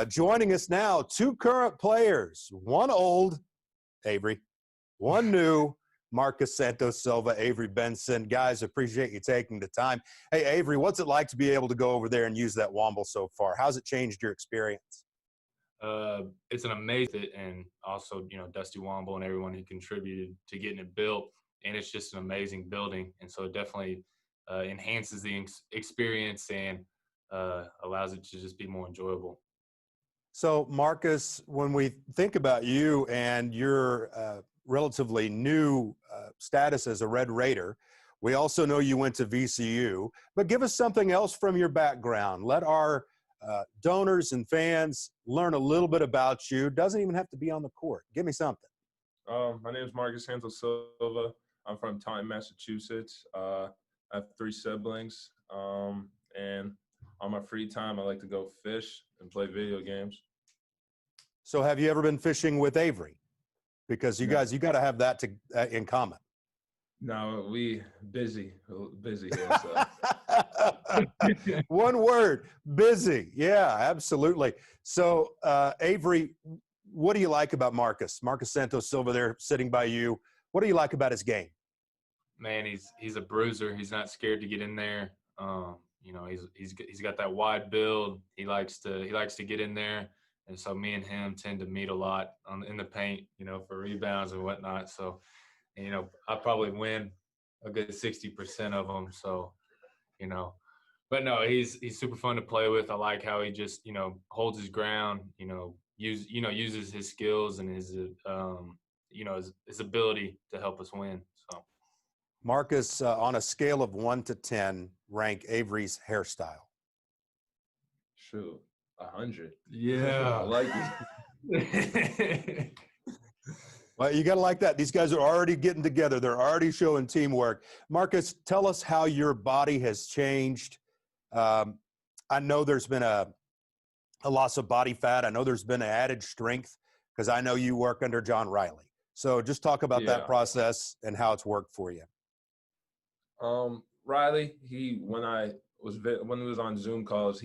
Joining us now, two current players, one old, Avery, one new, Marcus Santos Silva, Avery Benson. Guys, appreciate you taking the time. Hey, Avery, what's it like to be able to go over there and use that Womble so far? How's it changed your experience? It's an amazing, and also, Dusty Womble and everyone who contributed to getting it built. And it's just an amazing building. And so it definitely enhances the experience and allows it to just be more enjoyable. So, Marcus, when we think about you and your relatively new status as a Red Raider, we also know you went to VCU, but give us something else from your background. Let our donors and fans learn a little bit about you. Doesn't even have to be on the court. Give me something. My name is Marcus Santos Silva. I'm from Taunton, Massachusetts. I have 3 siblings, and on my free time, I like to go fish and play video games. So have you ever been fishing with Avery? Because you got to have that in common. No, we busy here. So. One word, busy. Yeah, absolutely. So Avery, what do you like about Marcus? Marcus Santos Silva there sitting by you. What do you like about his game? Man, he's a bruiser. He's not scared to get in there. He's got that wide build. He likes to get in there, and so me and him tend to meet a lot in the paint, for rebounds and whatnot. So, I probably win a good 60% of them. So, but no, he's super fun to play with. I like how he just holds his ground. Uses his skills and his his ability to help us win. So. Marcus, on a scale of 1 to 10, rank Avery's hairstyle. Shoot, 100. Yeah. I like it. Well, you got to like that. These guys are already getting together. They're already showing teamwork. Marcus, tell us how your body has changed. I know there's been a loss of body fat. I know there's been an added strength because I know you work under John Riley. So just talk about that process and how it's worked for you. Riley, when he was on Zoom calls,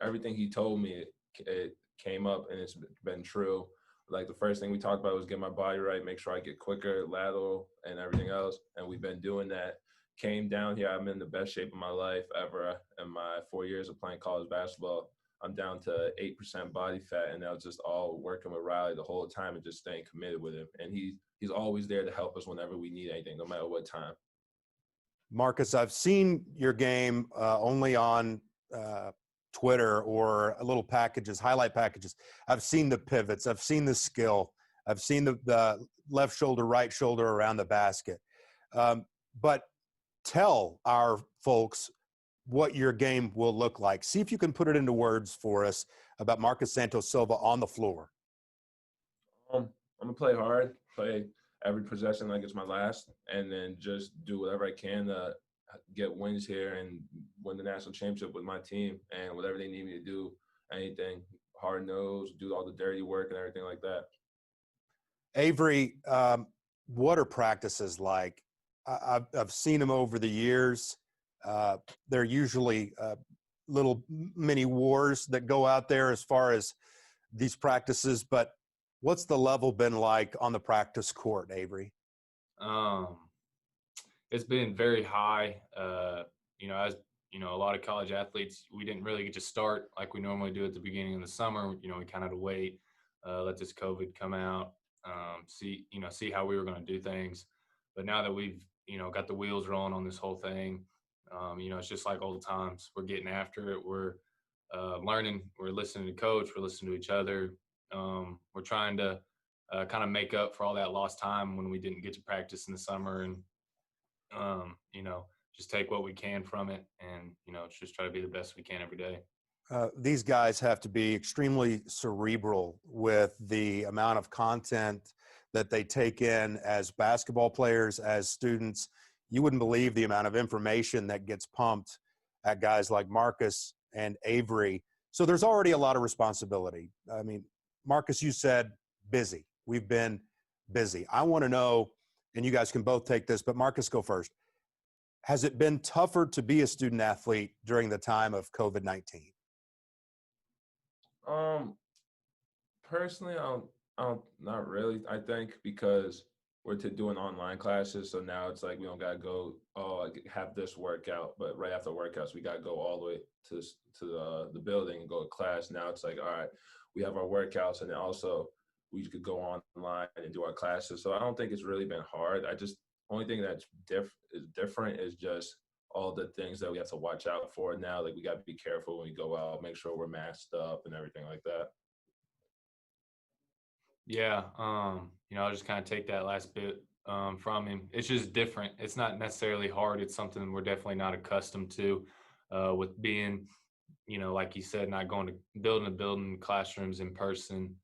everything he told me, it came up and it's been true. Like the first thing we talked about was get my body right, make sure I get quicker, lateral, and everything else. And we've been doing that. Came down here, I'm in the best shape of my life ever. In my 4 years of playing college basketball, I'm down to 8% body fat, and that was just all working with Riley the whole time and just staying committed with him. And he's always there to help us whenever we need anything, no matter what time. Marcus, I've seen your game only on Twitter or little packages, highlight packages. I've seen the pivots. I've seen the skill. I've seen the left shoulder, right shoulder around the basket. But tell our folks what your game will look like. See if you can put it into words for us about Marcus Santos Silva on the floor. I'm going to play hard, play every possession like it's my last, and then just do whatever I can to get wins here and win the national championship with my team, and whatever they need me to do, anything, hard nose, do all the dirty work and everything like that. Avery, what are practices like? I've seen them over the years. They're usually little mini wars that go out there as far as these practices, but what's the level been like on the practice court, Avery? It's been very high. As a lot of college athletes, we didn't really get to start like we normally do at the beginning of the summer. We kind of had to wait, let this COVID come out, see how we were going to do things. But now that we've, got the wheels rolling on this whole thing, it's just like old times. We're getting after it. We're learning. We're listening to coach. We're listening to each other. We're trying to kind of make up for all that lost time when we didn't get to practice in the summer, and just take what we can from it, and just try to be the best we can every day. These guys have to be extremely cerebral with the amount of content that they take in as basketball players, as students. You wouldn't believe the amount of information that gets pumped at guys like Marcus and Avery. So there's already a lot of responsibility. I mean, Marcus, you said busy. We've been busy. I want to know, and you guys can both take this, but Marcus, go first. Has it been tougher to be a student athlete during the time of COVID-19? Um, Personally, not really. I think because we're to doing online classes, so now it's like we don't gotta go. Oh, have this workout, but right after workouts, we gotta go all the way to the building and go to class. Now it's like, all right, we have our workouts, and then also we could go online and do our classes. So I don't think it's really been hard. I just only thing that's different is just all the things that we have to watch out for now. Like we got to be careful when we go out, make sure we're masked up and everything like that. Yeah, I'll just kind of take that last bit from him. It's just different. It's not necessarily hard. It's something we're definitely not accustomed to with being, like you said, not going to building classrooms in person.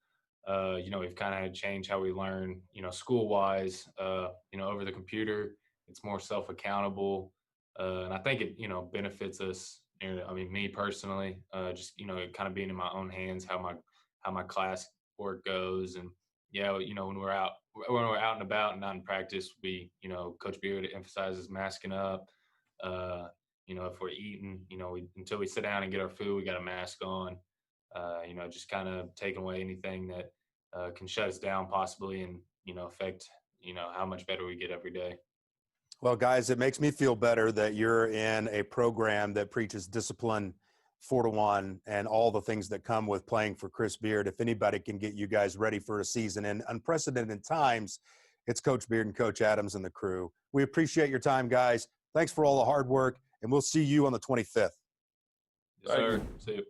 We've kind of had to change how we learn, school wise, over the computer. It's more self accountable. And I think it, benefits us. I mean, me personally, just, kind of being in my own hands, how my class work goes. And yeah, when we're out and about and not in practice, Coach Beard emphasizes masking up. If we're eating, until we sit down and get our food, we got a mask on. Just kind of taking away anything that can shut us down possibly, and affect how much better we get every day. Well, guys, it makes me feel better that you're in a program that preaches discipline 4-1 and all the things that come with playing for Chris Beard. If anybody can get you guys ready for a season in unprecedented times, it's Coach Beard and Coach Adams and the crew. We appreciate your time, guys. Thanks for all the hard work, and we'll see you on the 25th. Yes, sir. See you.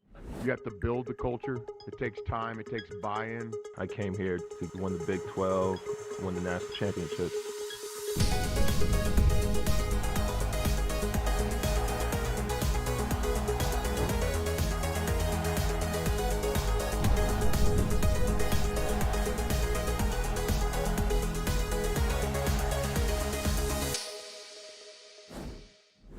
You have to build the culture. It takes time. It takes buy-in. I came here to win the Big 12, win the national championship.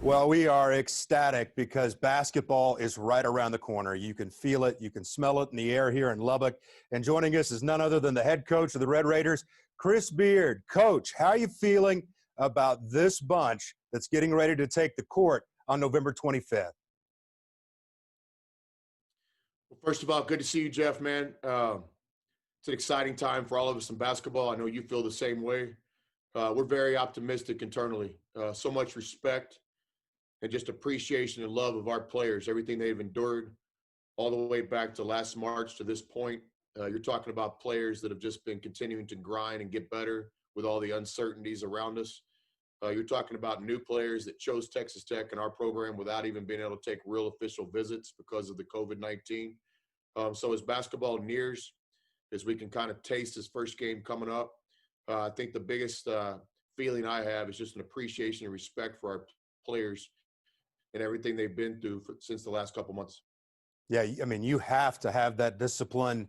Well, we are ecstatic because basketball is right around the corner. You can feel it. You can smell it in the air here in Lubbock. And joining us is none other than the head coach of the Red Raiders, Chris Beard. Coach, how are you feeling about this bunch that's getting ready to take the court on November 25th? Well, first of all, good to see you, Jeff, man. It's an exciting time for all of us in basketball. I know you feel the same way. We're very optimistic internally. So much respect and just appreciation and love of our players, everything they've endured all the way back to last March to this point. You're talking about players that have just been continuing to grind and get better with all the uncertainties around us. You're talking about new players that chose Texas Tech in our program without even being able to take real official visits because of the COVID-19. So as basketball nears, as we can kind of taste this first game coming up, I think the biggest feeling I have is just an appreciation and respect for our players and everything they've been through since the last couple months. Yeah, I mean, you have to have that discipline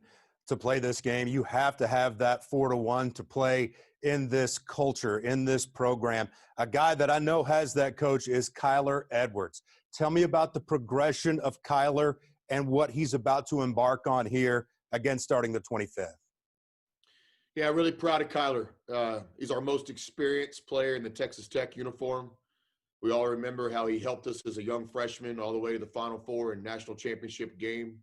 to play this game. You have to have that 4-1 to play in this culture, in this program. A guy that I know has that, Coach, is Kyler Edwards. Tell me about the progression of Kyler and what he's about to embark on here, again, starting the 25th. Yeah, really proud of Kyler. He's our most experienced player in the Texas Tech uniform. We all remember how he helped us as a young freshman all the way to the Final Four and national championship game.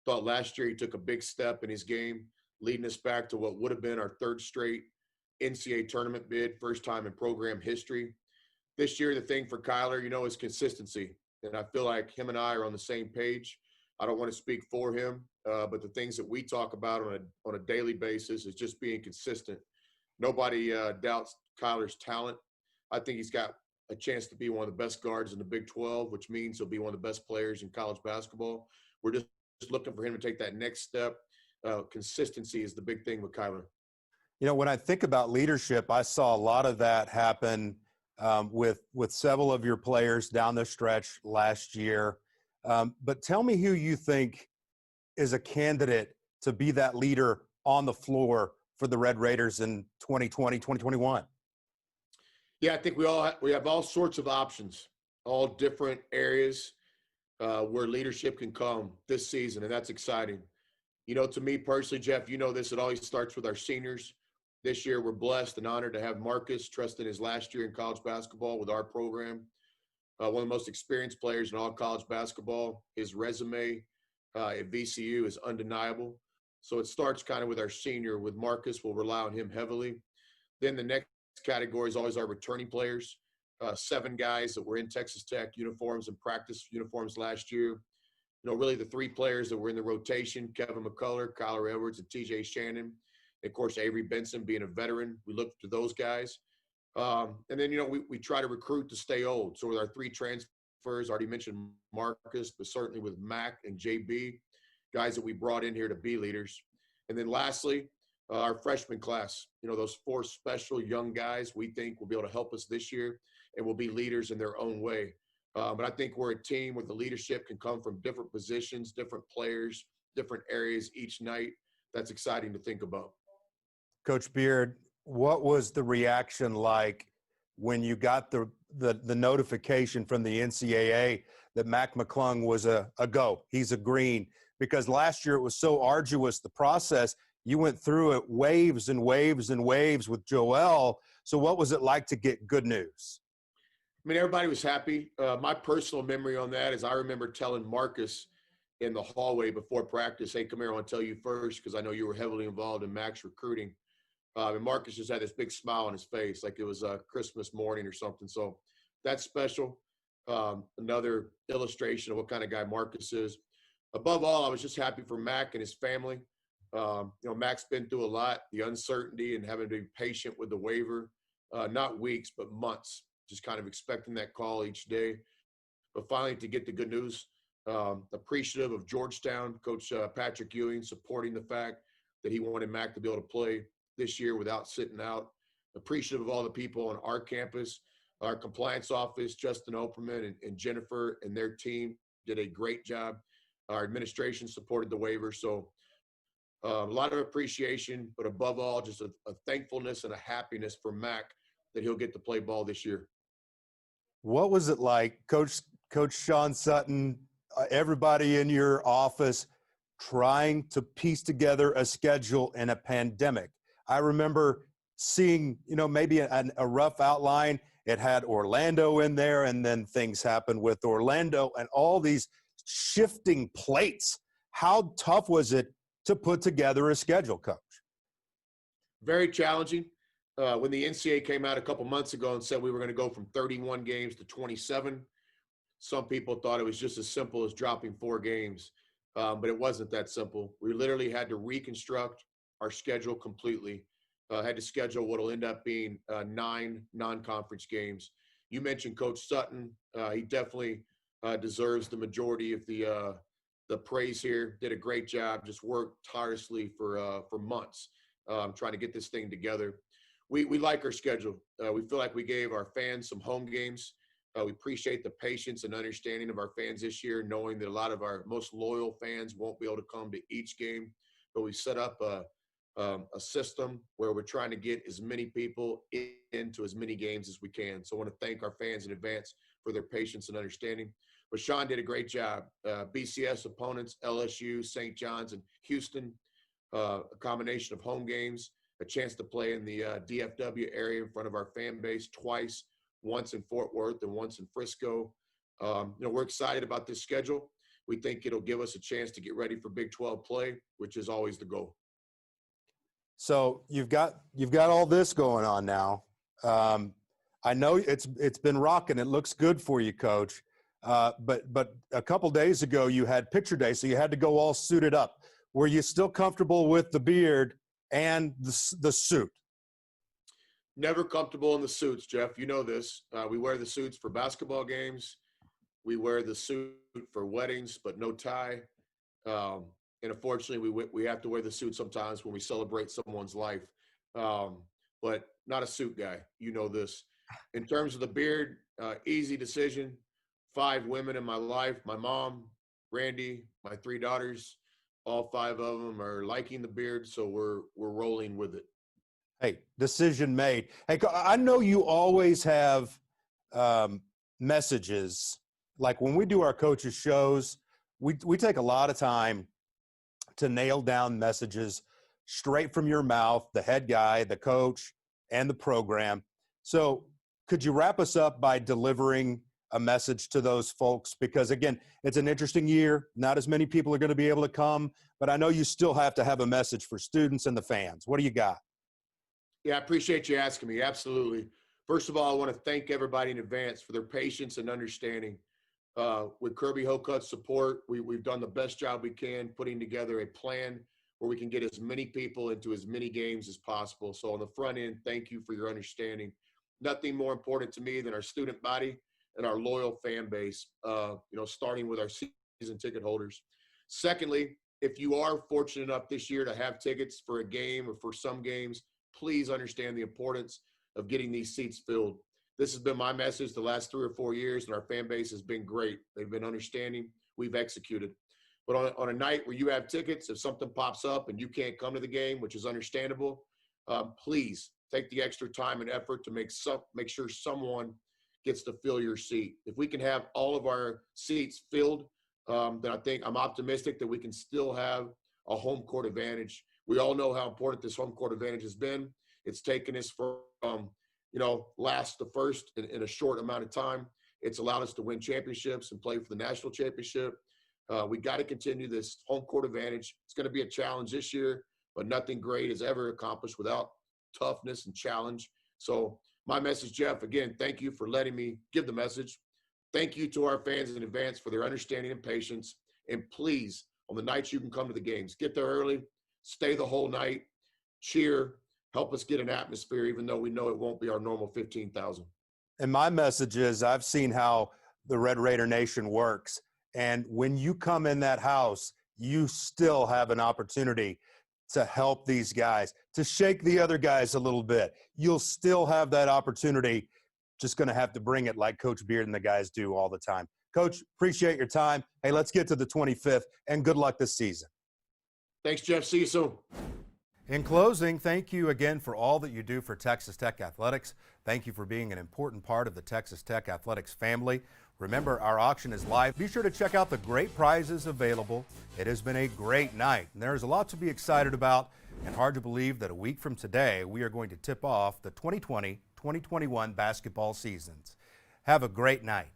Thought last year he took a big step in his game, leading us back to what would have been our third straight NCAA tournament bid, first time in program history. This year, the thing for Kyler, is consistency. And I feel like him and I are on the same page. I don't want to speak for him, but the things that we talk about on a daily basis is just being consistent. Nobody doubts Kyler's talent. I think he's got a chance to be one of the best guards in the Big 12, which means he'll be one of the best players in college basketball. We're just looking for him to take that next step. Consistency is the big thing with Kyler. When I think about leadership, I saw a lot of that happen with several of your players down the stretch last year. But tell me who you think is a candidate to be that leader on the floor for the Red Raiders in 2020, 2021. Yeah, I think we have all sorts of options, all different areas where leadership can come this season, and that's exciting. To me personally, Jeff, this, it always starts with our seniors. This year, we're blessed and honored to have Marcus trusting his last year in college basketball with our program. One of the most experienced players in all college basketball. His resume at VCU is undeniable. So it starts kind of with our senior. With Marcus, we'll rely on him heavily. Then the next category is always our returning players. 7 guys that were in Texas Tech uniforms and practice uniforms last year. Really the 3 players that were in the rotation: Kevin McCullough, Kyler Edwards, and TJ Shannon. And of course, Avery Benson being a veteran. We look to those guys. And then, we try to recruit to stay old. So with our 3 transfers, already mentioned Marcus, but certainly with Mac and JB, guys that we brought in here to be leaders. And then lastly, our freshman class, those 4 special young guys we think will be able to help us this year and will be leaders in their own way. But I think we're a team where the leadership can come from different positions, different players, different areas each night. That's exciting to think about. Coach Beard, what was the reaction like when you got the notification from the NCAA that Mac McClung was a go? He's a green. Because last year it was so arduous, the process. You went through it waves and waves and waves with Joel. So what was it like to get good news? I mean, everybody was happy. My personal memory on that is I remember telling Marcus in the hallway before practice, "Hey, come here, I want to tell you first because I know you were heavily involved in Mac's recruiting." And Marcus just had this big smile on his face like it was Christmas morning or something. So that's special. Another illustration of what kind of guy Marcus is. Above all, I was just happy for Mac and his family. Mac's been through a lot, the uncertainty and having to be patient with the waiver, not weeks, but months, just kind of expecting that call each day. But finally, to get the good news, appreciative of Georgetown, Coach Patrick Ewing, supporting the fact that he wanted Mac to be able to play this year without sitting out. Appreciative of all the people on our campus, our compliance office, Justin Opperman and Jennifer and their team did a great job. Our administration supported the waiver. So a lot of appreciation, but above all, just a thankfulness and a happiness for Mac that he'll get to play ball this year. What was it like, Coach Sean Sutton, everybody in your office trying to piece together a schedule in a pandemic? I remember seeing, maybe a rough outline. It had Orlando in there, and then things happened with Orlando and all these shifting plates. How tough was it to put together a schedule, Coach? Very challenging. When the NCAA came out a couple months ago and said we were going to go from 31 games to 27, some people thought it was just as simple as dropping 4 games, but it wasn't that simple. We literally had to reconstruct our schedule completely. Had to schedule what will end up being 9 non-conference games. You mentioned Coach Sutton. He definitely deserves the majority of the praise here. Did a great job. Just worked tirelessly for months trying to get this thing together. We like our schedule. We feel like we gave our fans some home games. We appreciate the patience and understanding of our fans this year, knowing that a lot of our most loyal fans won't be able to come to each game. But we set up a system where we're trying to get as many people into as many games as we can. So I want to thank our fans in advance for their patience and understanding. But Sean did a great job. BCS opponents, LSU, St. John's, and Houston, a combination of home games, a chance to play in the DFW area in front of our fan base twice, once in Fort Worth and once in Frisco. We're excited about this schedule. We think it'll give us a chance to get ready for Big 12 play, which is always the goal. So you've got all this going on now. I know it's been rocking. It looks good for you, Coach. But a couple days ago you had picture day, so you had to go all suited up. Were you still comfortable with the beard and the suit? Never comfortable in the suits, Jeff. You know this. We wear the suits for basketball games. We wear the suit for weddings, but no tie. And unfortunately, we have to wear the suit sometimes when we celebrate someone's life. But not a suit guy. You know this. In terms of the beard, easy decision. 5 women in my life, my mom, Randy, my 3 daughters, all 5 of them are liking the beard, so we're rolling with it. Hey, decision made. Hey, I know you always have messages. Like when we do our coaches shows, we take a lot of time to nail down messages straight from your mouth, the head guy, the coach, and the program. So could you wrap us up by delivering a message to those folks? Because, again, it's an interesting year. Not as many people are going to be able to come, but I know you still have to have a message for students and the fans. What do you got? Yeah, I appreciate you asking me. Absolutely. First of all, I want to thank everybody in advance for their patience and understanding. With Kirby Hokut's support, we've done the best job we can putting together a plan where we can get as many people into as many games as possible. So on the front end, thank you for your understanding. Nothing more important to me than our student body and our loyal fan base, starting with our season ticket holders. Secondly, if you are fortunate enough this year to have tickets for a game or for some games, please understand the importance of getting these seats filled. This has been my message the last 3 or 4 years, and our fan base has been great. They've been understanding. We've executed. But on a night where you have tickets, if something pops up and you can't come to the game, which is understandable, please take the extra time and effort to make sure someone gets to fill your seat. If we can have all of our seats filled, then I think I'm optimistic that we can still have a home court advantage. We all know how important this home court advantage has been. It's taken us from last to first in a short amount of time. It's allowed us to win championships and play for the national championship. We got to continue this home court advantage. It's going to be a challenge this year, but nothing great is ever accomplished without toughness and challenge. So my message, Jeff, again, thank you for letting me give the message. Thank you to our fans in advance for their understanding and patience. And please, on the nights you can come to the games, get there early, stay the whole night, cheer, help us get an atmosphere, even though we know it won't be our normal 15,000. And my message is, I've seen how the Red Raider Nation works. And when you come in that house, you still have an opportunity to help these guys, to shake the other guys a little bit. You'll still have that opportunity. Just going to have to bring it like Coach Beard and the guys do all the time. Coach, appreciate your time. Hey, let's get to the 25th, and good luck this season. Thanks, Jeff. See you soon. In closing, thank you again for all that you do for Texas Tech Athletics. Thank you for being an important part of the Texas Tech Athletics family. Remember, our auction is live. Be sure to check out the great prizes available. It has been a great night, and there's a lot to be excited about, and hard to believe that a week from today, we are going to tip off the 2020-2021 basketball seasons. Have a great night.